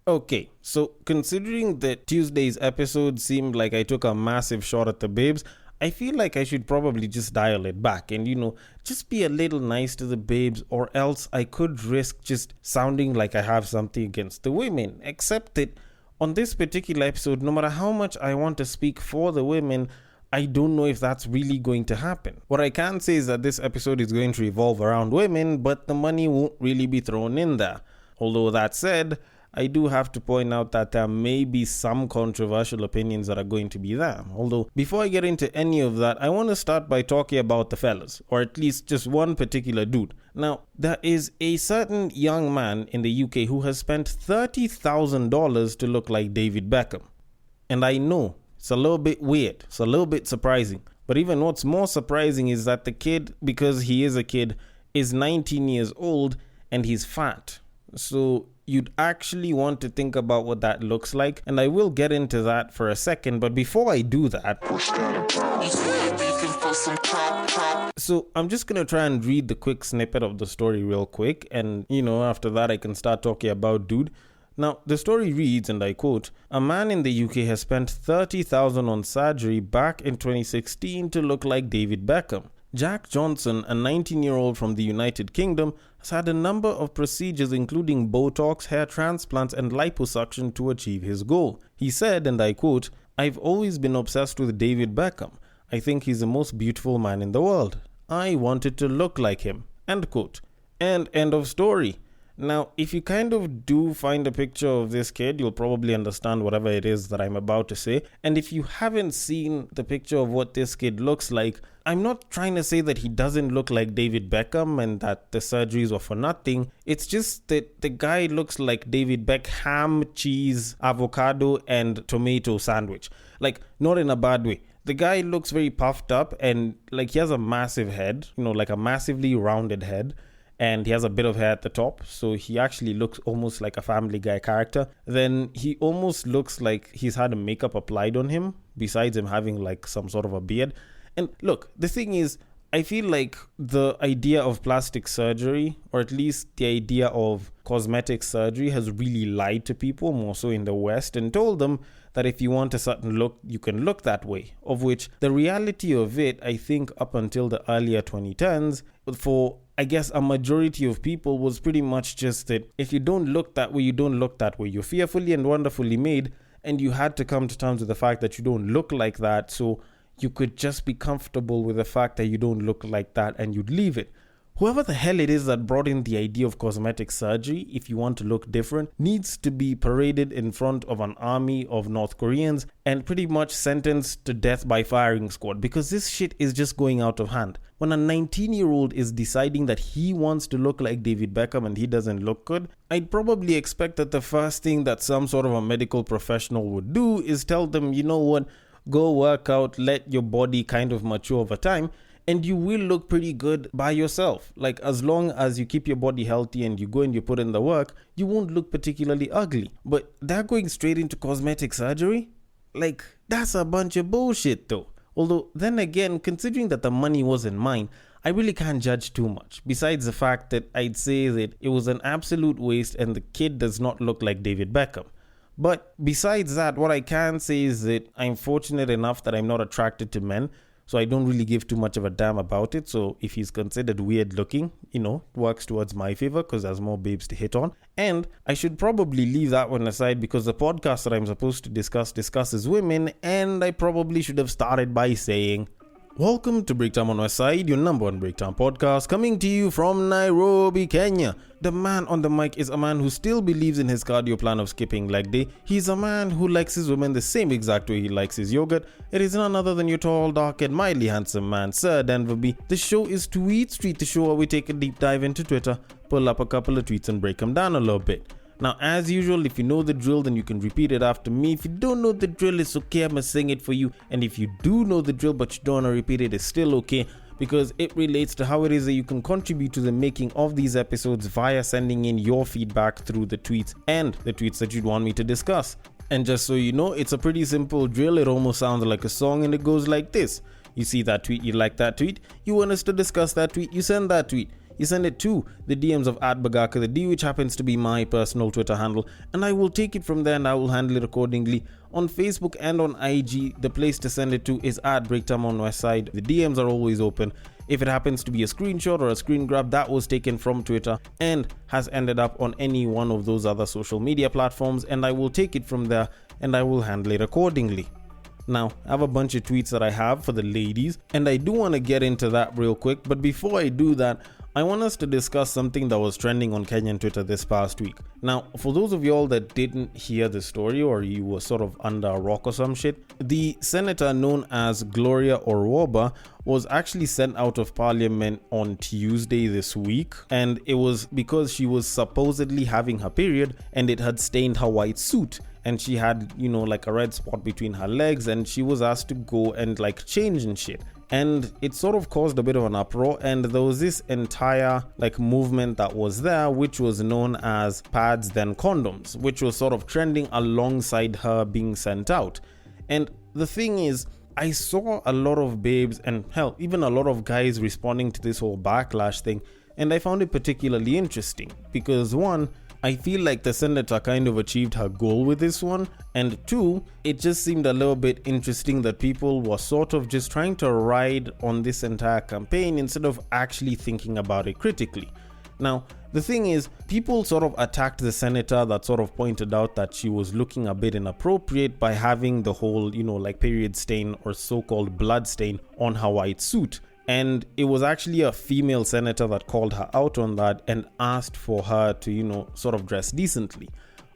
Okay, so considering that Tuesday's episode seemed like I took a massive shot at the babes, I feel like I should probably just dial it back and, just be a little nice to the babes, or else I could risk just sounding like I have something against the women. Except that on this particular episode, no matter how much I want to speak for the women, I don't know if that's really going to happen. What I can say is that this episode is going to revolve around women, but the money won't really be thrown in there. Although that said, I do have to point out that there may be some controversial opinions that are going to be there. Although, before I get into any of that, I want to start by talking about the fellas, or at least just one particular dude. Now, there is a certain young man in the UK who has spent $30,000 to look like David Beckham. And I know, it's a little bit weird, it's a little bit surprising. But even what's more surprising is that the kid, because he is a kid, is 19 years old and he's fat. So you'd actually want to think about what that looks like, and I will get into that for a second, but before I do that, so I'm just gonna try and read the quick snippet of the story real quick, and after that I can start talking about dude. Now, the story reads, and I quote, "A man in the UK has spent $30,000 on surgery back in 2016 to look like David Beckham. Jack Johnson, a 19-year-old from the United Kingdom, has had a number of procedures including Botox, hair transplants, and liposuction to achieve his goal. He said, and I quote, 'I've always been obsessed with David Beckham. I think he's the most beautiful man in the world. I wanted to look like him.' End quote. And end of story. Now, if you kind of do find a picture of this kid, you'll probably understand whatever it is that I'm about to say. And if you haven't seen the picture of what this kid looks like, I'm not trying to say that he doesn't look like David Beckham and that the surgeries were for nothing. It's just that the guy looks like David Beckham, cheese, avocado, and tomato sandwich. Like, not in a bad way. The guy looks very puffed up and like he has a massive head, like a massively rounded head. And he has a bit of hair at the top, so he actually looks almost like a Family Guy character. Then he almost looks like he's had a makeup applied on him, besides him having like some sort of a beard. And look, the thing is, I feel like the idea of plastic surgery, or at least the idea of cosmetic surgery, has really lied to people, more so in the West, and told them that if you want a certain look, you can look that way. Of which the reality of it, I think up until the earlier 2010s, for I guess a majority of people, was pretty much just that if you don't look that way, you don't look that way. You're fearfully and wonderfully made, and you had to come to terms with the fact that you don't look like that, so you could just be comfortable with the fact that you don't look like that and you'd leave it. Whoever the hell it is that brought in the idea of cosmetic surgery, if you want to look different, needs to be paraded in front of an army of North Koreans and pretty much sentenced to death by firing squad, because this shit is just going out of hand. When a 19-year-old is deciding that he wants to look like David Beckham and he doesn't look good, I'd probably expect that the first thing that some sort of a medical professional would do is tell them, you know what, go work out, let your body kind of mature over time, and you will look pretty good by yourself. Like, as long as you keep your body healthy and you go and you put in the work, you won't look particularly ugly. But they're going straight into cosmetic surgery? Like, that's a bunch of bullshit though. Although, then again, considering that the money wasn't mine, I really can't judge too much. Besides the fact that I'd say that it was an absolute waste and the kid does not look like David Beckham. But besides that, what I can say is that I'm fortunate enough that I'm not attracted to men, so I don't really give too much of a damn about it. So if he's considered weird looking, it works towards my favor because there's more babes to hit on. And I should probably leave that one aside because the podcast that I'm supposed to discusses women, and I probably should have started by saying, welcome to Breakdown on My Side, your number one breakdown podcast, coming to you from Nairobi, Kenya. The man on the mic is a man who still believes in his cardio plan of skipping leg day. He's a man who likes his women the same exact way he likes his yogurt. It is none other than your tall, dark, and mildly handsome man, Sir Denver B. The show is Tweet Street, the show where we take a deep dive into Twitter, pull up a couple of tweets and break them down a little bit. Now, as usual, if you know the drill, then you can repeat it after me. If you don't know the drill, it's okay, I'm gonna sing it for you. And if you do know the drill but you don't want to repeat it, it's still okay, because it relates to how it is that you can contribute to the making of these episodes via sending in your feedback through the tweets and the tweets that you'd want me to discuss. And just so you know, it's a pretty simple drill. It almost sounds like a song, and it goes like this. You see that tweet, you like that tweet, you want us to discuss that tweet, you send that tweet. you send it to the DMs of @Bagaka, which happens to be my personal Twitter handle, and I will take it from there and I will handle it accordingly. On Facebook and on IG, the place to send it to is @Breaktime on Westside. The DMs are always open. If it happens to be a screenshot or a screen grab that was taken from Twitter and has ended up on any one of those other social media platforms, and I will take it from there and I will handle it accordingly. Now, I have a bunch of tweets that I have for the ladies, and I do want to get into that real quick, but before I do that, I want us to discuss something that was trending on Kenyan Twitter this past week. Now, for those of y'all that didn't hear the story or you were sort of under a rock or some shit, the senator known as Gloria Orwoba was actually sent out of parliament on Tuesday this week, and it was because she was supposedly having her period and it had stained her white suit. And she had, like a red spot between her legs, and she was asked to go and like change and shit. And it sort of caused a bit of an uproar, and there was this entire like movement that was there, which was known as pads then condoms, which was sort of trending alongside her being sent out. And the thing is, I saw a lot of babes and hell, even a lot of guys responding to this whole backlash thing, and I found it particularly interesting because one, I feel like the senator kind of achieved her goal with this one, and two, it just seemed a little bit interesting that people were sort of just trying to ride on this entire campaign instead of actually thinking about it critically. Now, the thing is, people sort of attacked the senator that sort of pointed out that she was looking a bit inappropriate by having the whole, like period stain or so-called blood stain on her white suit. And it was actually a female senator that called her out on that and asked for her to, sort of dress decently.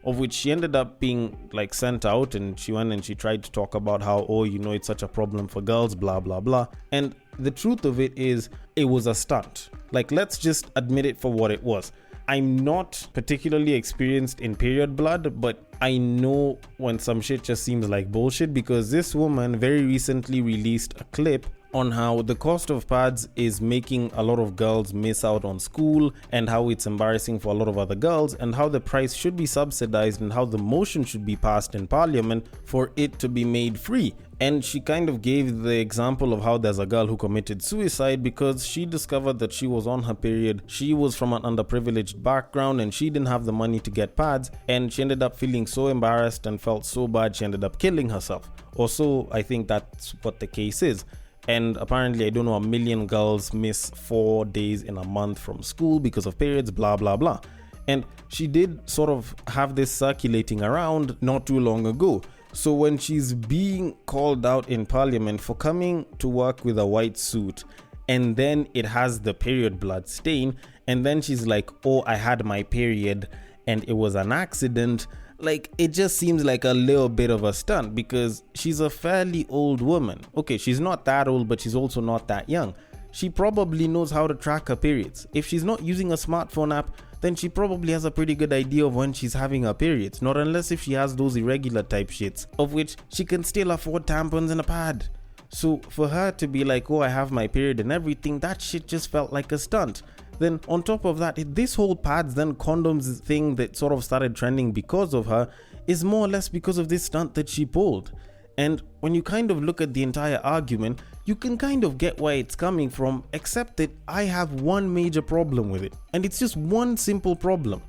Of which she ended up being like sent out, and she went and she tried to talk about how, it's such a problem for girls, blah, blah, blah. And the truth of it is, it was a stunt. Like, let's just admit it for what it was. I'm not particularly experienced in period blood, but I know when some shit just seems like bullshit, because this woman very recently released a clip on how the cost of pads is making a lot of girls miss out on school, and how it's embarrassing for a lot of other girls, and how the price should be subsidized, and how the motion should be passed in parliament for it to be made free. And she kind of gave the example of how there's a girl who committed suicide because she discovered that she was on her period. She was from an underprivileged background and she didn't have the money to get pads, and she ended up feeling so embarrassed and felt so bad she ended up killing herself. Or so I think that's what the case is. And apparently, I don't know, 1 million girls miss 4 days in a month from school because of periods, blah, blah, blah. And she did sort of have this circulating around not too long ago. So when she's being called out in parliament for coming to work with a white suit, and then it has the period blood stain, and then she's like, oh, I had my period and it was an accident. Like, it just seems like a little bit of a stunt because she's a fairly old woman. Okay, she's not that old, but she's also not that young. She probably knows how to track her periods. If she's not using a smartphone app, then she probably has a pretty good idea of when she's having her periods. Not unless if she has those irregular type shits, of which she can still afford tampons and a pad. So for her to be like, oh, I have my period and everything, that shit just felt like a stunt. Then on top of that, this whole pads then condoms thing that sort of started trending because of her is more or less because of this stunt that she pulled. And when you kind of look at the entire argument, you can kind of get where it's coming from, except that I have one major problem with it. And it's just one simple problem.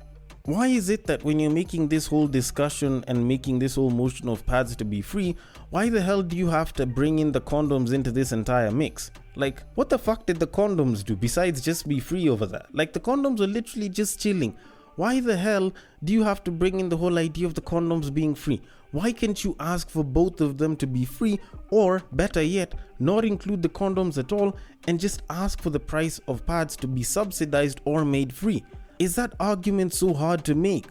Why is it that when you're making this whole discussion and making this whole motion of pads to be free, why the hell do you have to bring in the condoms into this entire mix? Like, what the fuck did the condoms do besides just be free over there? Like, the condoms were literally just chilling. Why the hell do you have to bring in the whole idea of the condoms being free? Why can't you ask for both of them to be free, or better yet, not include the condoms at all and just ask for the price of pads to be subsidized or made free? Is that argument so hard to make?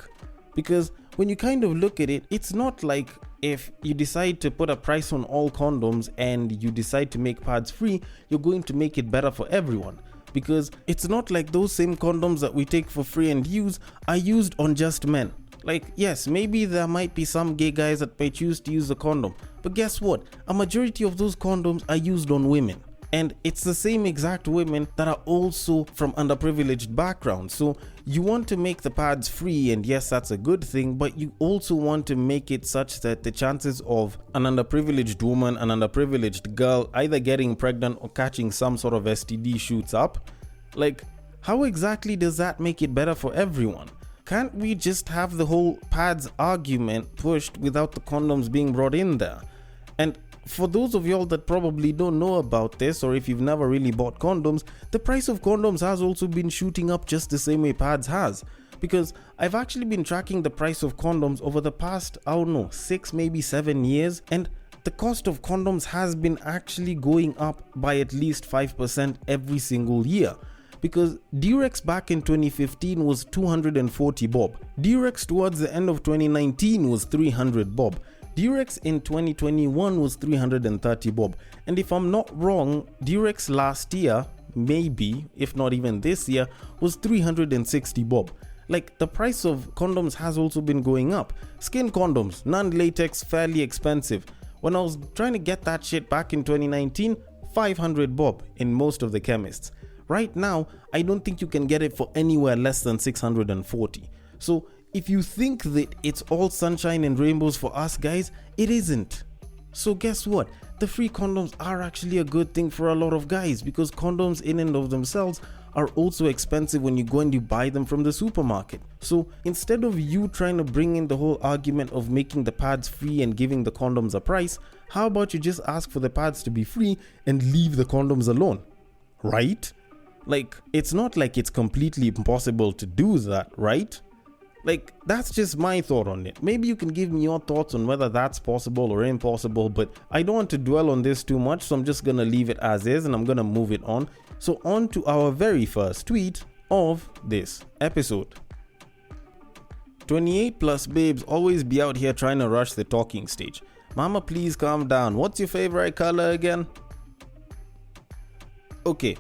Because when you kind of look at it, it's not like if you decide to put a price on all condoms and you decide to make pads free, you're going to make it better for everyone. Because it's not like those same condoms that we take for free and use are used on just men. Like, yes, maybe there might be some gay guys that may choose to use a condom, but guess what? A majority of those condoms are used on women. And it's the same exact women that are also from underprivileged backgrounds. So you want to make the pads free, and yes, that's a good thing, but you also want to make it such that the chances of an underprivileged woman, an underprivileged girl either getting pregnant or catching some sort of STD shoots up. Like, how exactly does that make it better for everyone? Can't we just have the whole pads argument pushed without the condoms being brought in there? And for those of y'all that probably don't know about this, or if you've never really bought condoms, the price of condoms has also been shooting up just the same way pads has. Because I've actually been tracking the price of condoms over the past, 6, maybe 7 years, and the cost of condoms has been actually going up by at least 5% every single year. Because Durex back in 2015 was 240 bob. Durex towards the end of 2019 was 300 bob. Durex in 2021 was 330 bob. And if I'm not wrong, Durex last year, maybe, if not even this year, was 360 bob. Like, the price of condoms has also been going up. Skin condoms, non-latex, fairly expensive. When I was trying to get that shit back in 2019, 500 bob in most of the chemists. Right now, I don't think you can get it for anywhere less than 640. So if you think that it's all sunshine and rainbows for us guys, it isn't. So guess what? The free condoms are actually a good thing for a lot of guys, because condoms in and of themselves are also expensive when you go and you buy them from the supermarket. So instead of you trying to bring in the whole argument of making the pads free and giving the condoms a price, how about you just ask for the pads to be free and leave the condoms alone? Right? Like, it's not like it's completely impossible to do that, right? Like, that's just my thought on it. Maybe you can give me your thoughts on whether that's possible or impossible, but I don't want to dwell on this too much, so I'm just gonna leave it as is and I'm gonna move it on. So on to our very first tweet of this episode. 28 plus babes always be out here trying to rush the talking stage. Mama, please calm down. What's your favorite color again? Okay,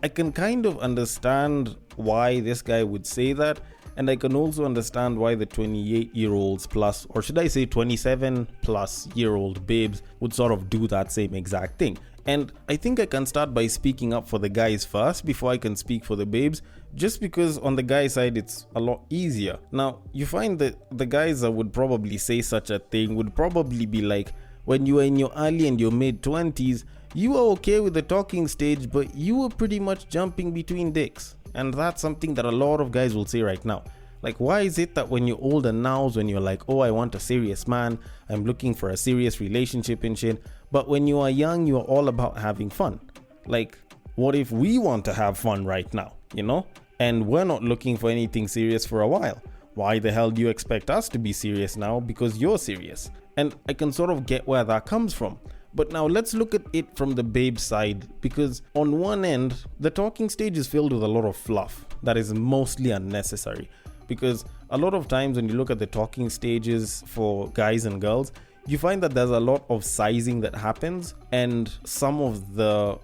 I can kind of understand why this guy would say that, and I can also understand why the 28-year-olds plus, or should I say 27 plus year old babes would sort of do that same exact thing. And I think I can start by speaking up for the guys first before I can speak for the babes, just because on the guy side it's a lot easier. Now, you find that the guys that would probably say such a thing would probably be like, when you were in your early and your mid 20s, you were okay with the talking stage, but you were pretty much jumping between dicks. And that's something that a lot of guys will say right now. Like, why is it that when you're older now, when you're like, oh, I want a serious man, I'm looking for a serious relationship and shit, but when you are young, you are all about having fun? Like, what if we want to have fun right now, you know? And we're not looking for anything serious for a while. Why the hell do you expect us to be serious now because you're serious? And I can sort of get where that comes from. But now let's look at it from the babe side, because on one end, the talking stage is filled with a lot of fluff that is mostly unnecessary. Because a lot of times when you look at the talking stages for guys and girls, you find that there's a lot of sizing that happens, and some of the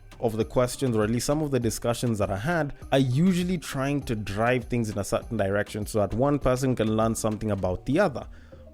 questions, or at least some of the discussions that are had, are usually trying to drive things in a certain direction so that one person can learn something about the other,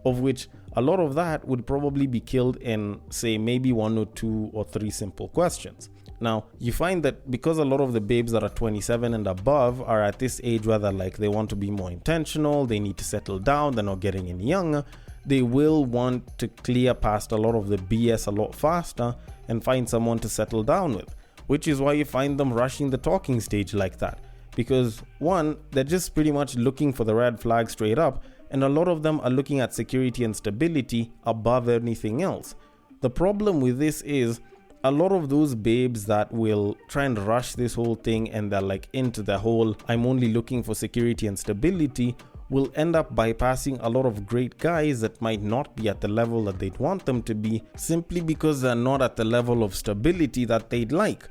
of which a lot of that would probably be killed in, say, maybe 1 or 2 or 3 simple questions. Now, you find that because a lot of the babes that are 27 and above are at this age where they're like, they want to be more intentional, they need to settle down, they're not getting any younger, they will want to clear past a lot of the BS a lot faster and find someone to settle down with, which is why you find them rushing the talking stage like that. Because one, they're just pretty much looking for the red flag straight up, and a lot of them are looking at security and stability above anything else. The problem with this is a lot of those babes that will try and rush this whole thing and they're like into the whole I'm only looking for security and stability will end up bypassing a lot of great guys that might not be at the level that they'd want them to be, simply because they're not at the level of stability that they'd like.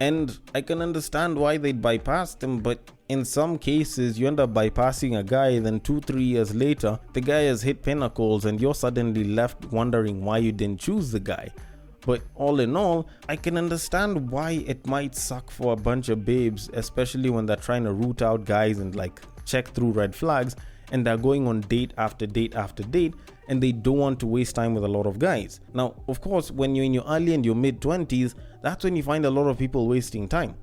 And I can understand why they'd bypass them, but in some cases you end up bypassing a guy, then 2-3 years later the guy has hit pinnacles and you're suddenly left wondering why you didn't choose the guy. But all in all, I can understand why it might suck for a bunch of babes, especially when they're trying to root out guys and like check through red flags, and they're going on date after date after date, and they don't want to waste time with a lot of guys. Now, of course, when you're in your early and your mid 20s, that's when you find a lot of people wasting time.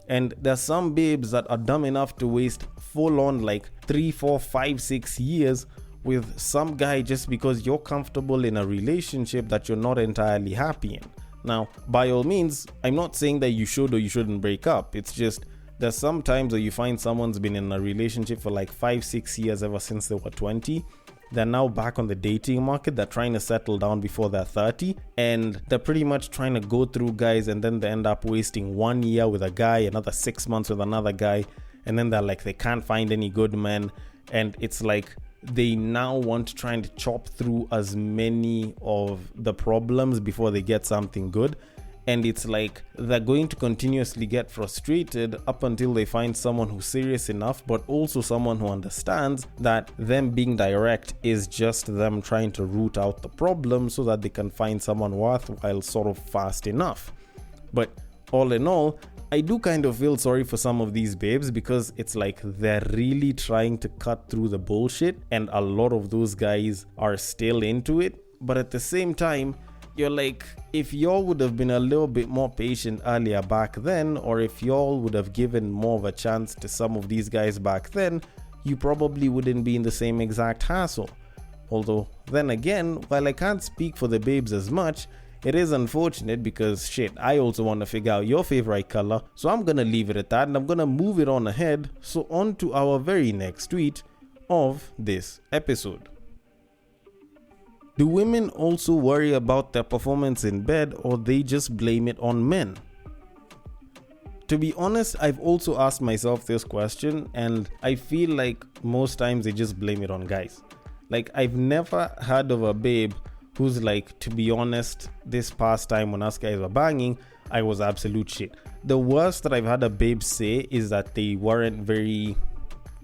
And there's some babes that are dumb enough to waste full on like 3, 4, 5, 6 years with some guy just because you're comfortable in a relationship that you're not entirely happy in. Now, by all means, I'm not saying that you should or you shouldn't break up. It's just there's some times where you find someone's been in a relationship for like 5-6 years ever since they were 20. They're now back on the dating market. They're trying to settle down before they're 30, and they're pretty much trying to go through guys, and then they end up wasting 1 year with a guy, another 6 months with another guy, and then they're like, they can't find any good men, and it's like they now want to try and chop through as many of the problems before they get something good. And it's like they're going to continuously get frustrated up until they find someone who's serious enough, but also someone who understands that them being direct is just them trying to root out the problem so that they can find someone worthwhile sort of fast enough. But all in all, I do kind of feel sorry for some of these babes, because it's like they're really trying to cut through the bullshit, and a lot of those guys are still into it. But at the same time, you're like, if y'all would have been a little bit more patient earlier back then, or if y'all would have given more of a chance to some of these guys back then, you probably wouldn't be in the same exact hassle. Although, then again, while I can't speak for the babes as much, it is unfortunate because shit, I also want to figure out your favorite color, so I'm gonna leave it at that and I'm gonna move it on ahead. So on to our very next tweet of this episode. Do women also worry about their performance in bed, or they just blame it on men? To be honest, I've also asked myself this question, and I feel like most times they just blame it on guys. Like, I've never heard of a babe who's like, to be honest, this past time when us guys were banging, I was absolute shit. The worst that I've had a babe say is that they weren't very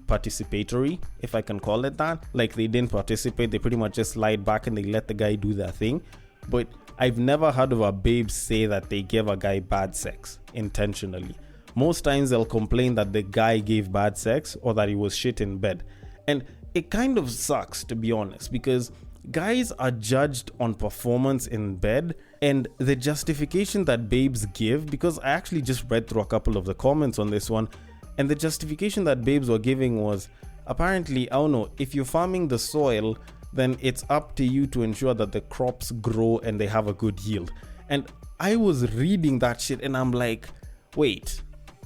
participatory, if I can call it that. Like, they didn't participate, they pretty much just lied back and they let the guy do their thing. But I've never heard of a babe say that they gave a guy bad sex intentionally. Most times they'll complain that the guy gave bad sex or that he was shit in bed. And it kind of sucks, to be honest, because guys are judged on performance in bed, and the justification that babes give, because I actually just read through a couple of the comments on this one, and the justification that babes were giving was, apparently, I don't know, if you're farming the soil, then it's up to you to ensure that the crops grow and they have a good yield. And I was reading that shit and I'm like, wait,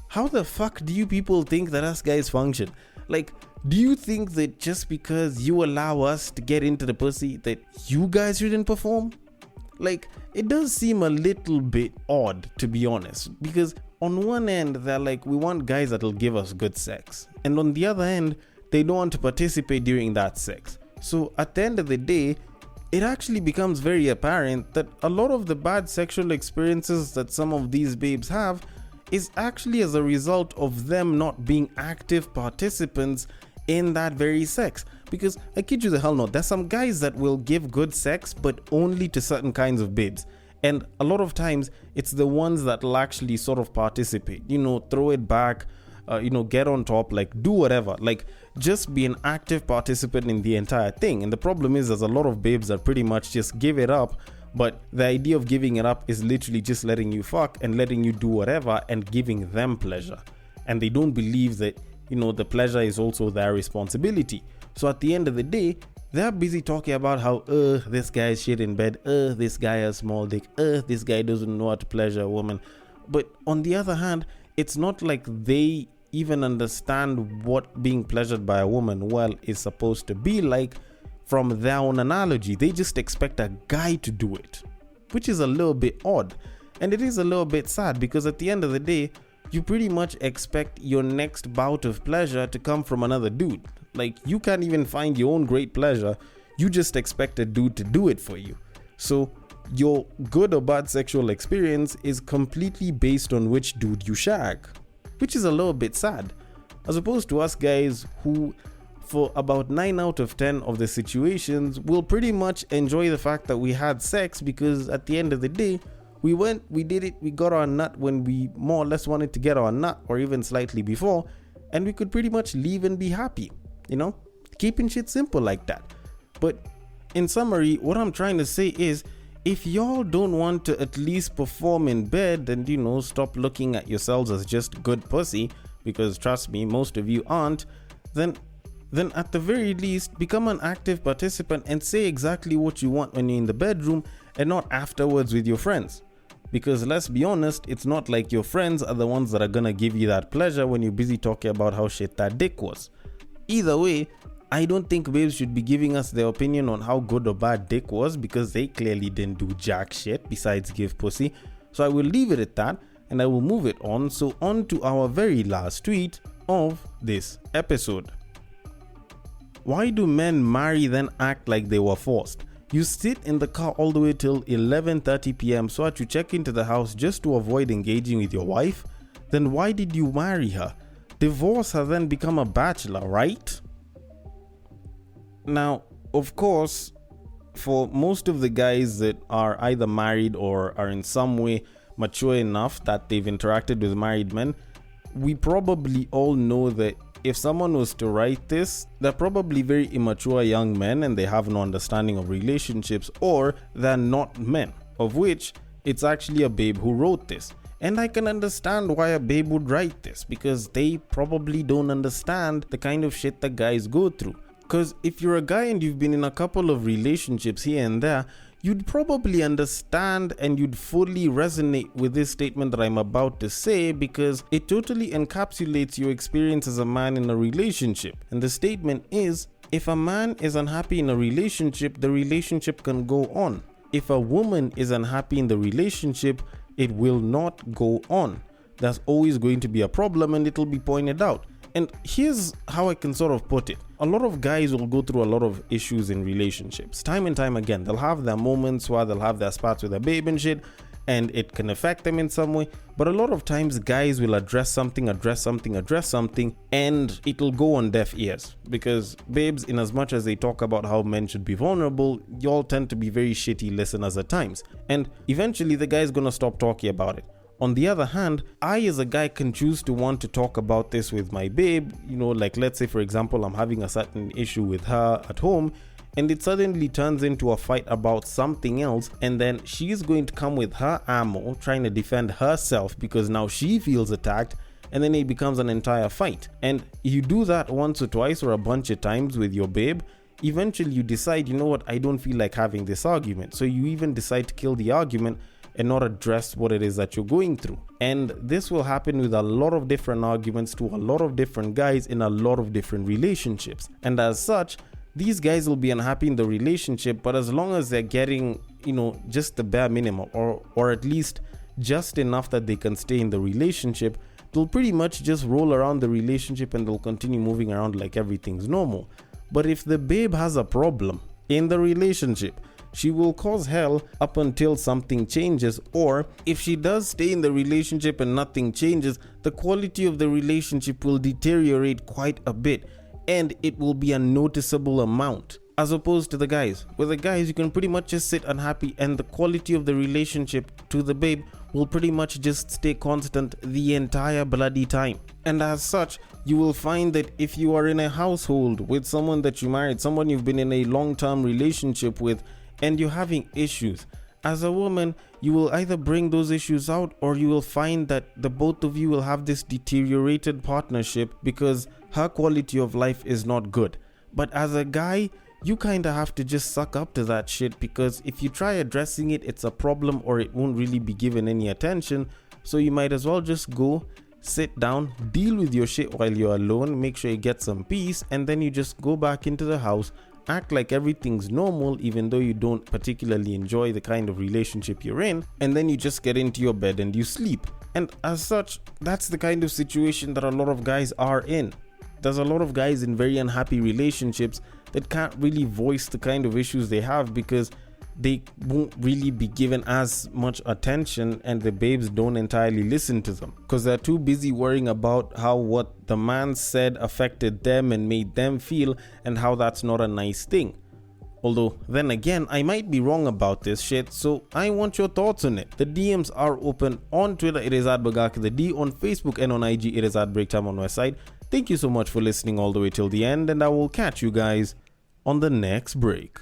how the fuck do you people think that us guys function? Like, do you think that just because you allow us to get into the pussy that you guys shouldn't perform? Like, it does seem a little bit odd, to be honest, because on one end, they're like, we want guys that'll give us good sex. And on the other end, they don't want to participate during that sex. So at the end of the day, it actually becomes very apparent that a lot of the bad sexual experiences that some of these babes have is actually as a result of them not being active participants in that very sex. Because I kid you the hell not, there's some guys that will give good sex, but only to certain kinds of babes. And a lot of times, it's the ones that will actually sort of participate, throw it back, get on top, like do whatever, like just be an active participant in the entire thing. And the problem is there's a lot of babes that pretty much just give it up, but the idea of giving it up is literally just letting you fuck and letting you do whatever and giving them pleasure. And they don't believe that, the pleasure is also their responsibility. So at the end of the day, they're busy talking about how, this guy is shit in bed, this guy has small dick, this guy doesn't know how to pleasure a woman. But on the other hand, it's not like they even understand what being pleasured by a woman well is supposed to be like from their own analogy. They just expect a guy to do it, which is a little bit odd. And it is a little bit sad because at the end of the day, you pretty much expect your next bout of pleasure to come from another dude. Like, you can't even find your own great pleasure. You just expect a dude to do it for you. So your good or bad sexual experience is completely based on which dude you shag, which is a little bit sad. As opposed to us guys who, for about 9 out of 10 of the situations, will pretty much enjoy the fact that we had sex because at the end of the day, we went, we did it, we got our nut when we more or less wanted to get our nut, or even slightly before, and we could pretty much leave and be happy. Keeping shit simple like that. But in summary, what I'm trying to say is, if y'all don't want to at least perform in bed, then stop looking at yourselves as just good pussy, because trust me, most of you aren't. Then at the very least, become an active participant and say exactly what you want when you're in the bedroom and not afterwards with your friends. Because let's be honest, it's not like your friends are the ones that are gonna give you that pleasure when you're busy talking about how shit that dick was. Either way, I don't think babes should be giving us their opinion on how good or bad dick was, because they clearly didn't do jack shit besides give pussy. So I will leave it at that and I will move it on. So on to our very last tweet of this episode. Why do men marry then act like they were forced? You sit in the car all the way till 11:30 p.m. so that you check into the house just to avoid engaging with your wife? Then why did you marry her? Divorce her, then become a bachelor, right? Now, of course, for most of the guys that are either married or are in some way mature enough that they've interacted with married men, we probably all know that if someone was to write this, they're probably very immature young men and they have no understanding of relationships, or they're not men, of which it's actually a babe who wrote this. And I can understand why a babe would write this, because they probably don't understand the kind of shit that guys go through. Because if you're a guy and you've been in a couple of relationships here and there, you'd probably understand and you'd fully resonate with this statement that I'm about to say, because it totally encapsulates your experience as a man in a relationship. And the statement is, if a man is unhappy in a relationship, the relationship can go on. If a woman is unhappy in the relationship, it will not go on. There's always going to be a problem and it'll be pointed out. And here's how I can sort of put it. A lot of guys will go through a lot of issues in relationships. Time and time again, they'll have their moments where they'll have their spats with their babe and shit, and it can affect them in some way. But a lot of times guys will address something, and it'll go on deaf ears. Because babes, in as much as they talk about how men should be vulnerable, y'all tend to be very shitty listeners at times. And eventually the guy's gonna stop talking about it. On the other hand, I as a guy can choose to want to talk about this with my babe. Like let's say for example, I'm having a certain issue with her at home, and it suddenly turns into a fight about something else, and then she's going to come with her ammo trying to defend herself because now she feels attacked, and then it becomes an entire fight. And you do that once or twice or a bunch of times with your babe, eventually you decide, you know what, I don't feel like having this argument. So you even decide to kill the argument and not address what it is that you're going through. And this will happen with a lot of different arguments to a lot of different guys in a lot of different relationships. And as such, these guys will be unhappy in the relationship, but as long as they're getting, just the bare minimum, or at least just enough that they can stay in the relationship, they'll pretty much just roll around the relationship and they'll continue moving around like everything's normal. But if the babe has a problem in the relationship, she will cause hell up until something changes, or if she does stay in the relationship and nothing changes, the quality of the relationship will deteriorate quite a bit, and it will be a noticeable amount. As opposed to the guys. With the guys, you can pretty much just sit unhappy and the quality of the relationship to the babe will pretty much just stay constant the entire bloody time. And as such, you will find that if you are in a household with someone that you married, someone you've been in a long-term relationship with, and you're having issues, as a woman, you will either bring those issues out, or you will find that the both of you will have this deteriorated partnership because her quality of life is not good. But as a guy, you kind of have to just suck up to that shit, because if you try addressing it, it's a problem or it won't really be given any attention. So you might as well just go, sit down, deal with your shit while you're alone, make sure you get some peace, and then you just go back into the house, act like everything's normal even though you don't particularly enjoy the kind of relationship you're in, and then you just get into your bed and you sleep. And as such, that's the kind of situation that a lot of guys are in. There's a lot of guys in very unhappy relationships that can't really voice the kind of issues they have because they won't really be given as much attention, and the babes don't entirely listen to them because they're too busy worrying about how what the man said affected them and made them feel, and how that's not a nice thing. Although, then again, I might be wrong about this shit, so I want your thoughts on it. The DMs are open. On Twitter, it is @BagakTheD. On Facebook and on IG, it is @BreakTime on Westside. Thank you so much for listening all the way till the end, and I will catch you guys on the next break.